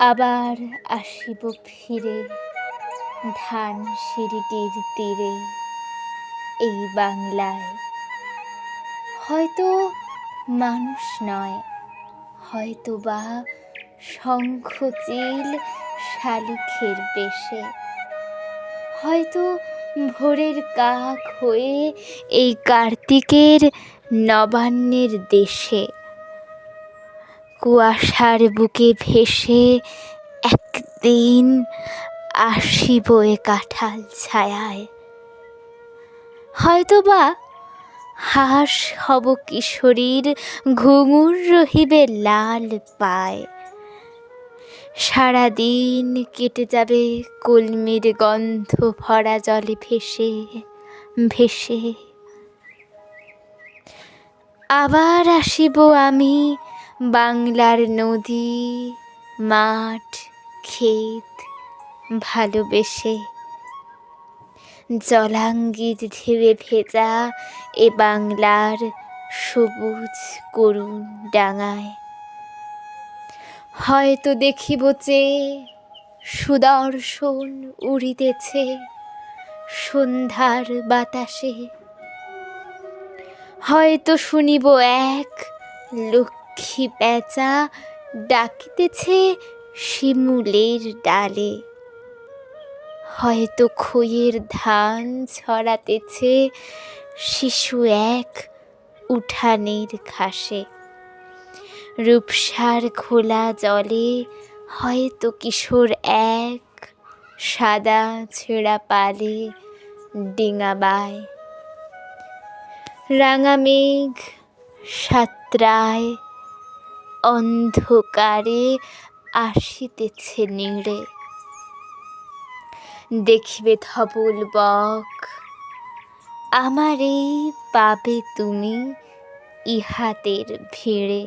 আবার আসিব ফিরে ধান সিঁড়িটির তীরে এই বাংলায়। হয়তো মানুষ নয়, হয়তো বা শঙ্খচিল শালিখের বেশে, হয়তো ভোরের কাক হয়ে এই কার্তিকের নবান্নের দেশে কুয়াশার বুকে ভেসে একদিন আসিব এ কাঁঠাল ছায়ায়। হয়তো বা হাঁস হব কিশোরীর ঘুঙুর রহিবে লাল পায়। সারাদিন কেটে যাবে কলমির গন্ধ ভরা জলে ভেসে ভেসে। আবার আসিব আমি বাংলার নদী মাঠ ক্ষেত ভালোবেসে। জলাঙ্গির ঢেউয়ে ভেজা এ বাংলার সবুজ করুণ ডাঙায়। হয়তো দেখিব চেয়ে সুদর্শন উড়িতেছে সন্ধ্যার বাতাসে। হয়তো শুনিব এক লক্ষ্মী পেঁচা ডাকিতেছে শিমুলের ডালে। হয়তো খইয়ের ধান ছড়াতেছে শিশু এক উঠানের ঘাসে। রূপসার খোলা জলে হয়তো কিশোর এক সাদা ছেঁড়া পালে ডিঙা বায়। রাঙা মেঘ সাতরায় অন্ধকারে আসিতেছে নীড়ে। দেখিবে ধবল বক আমারে পাবে তুমি ইহাতের ভিড়ে।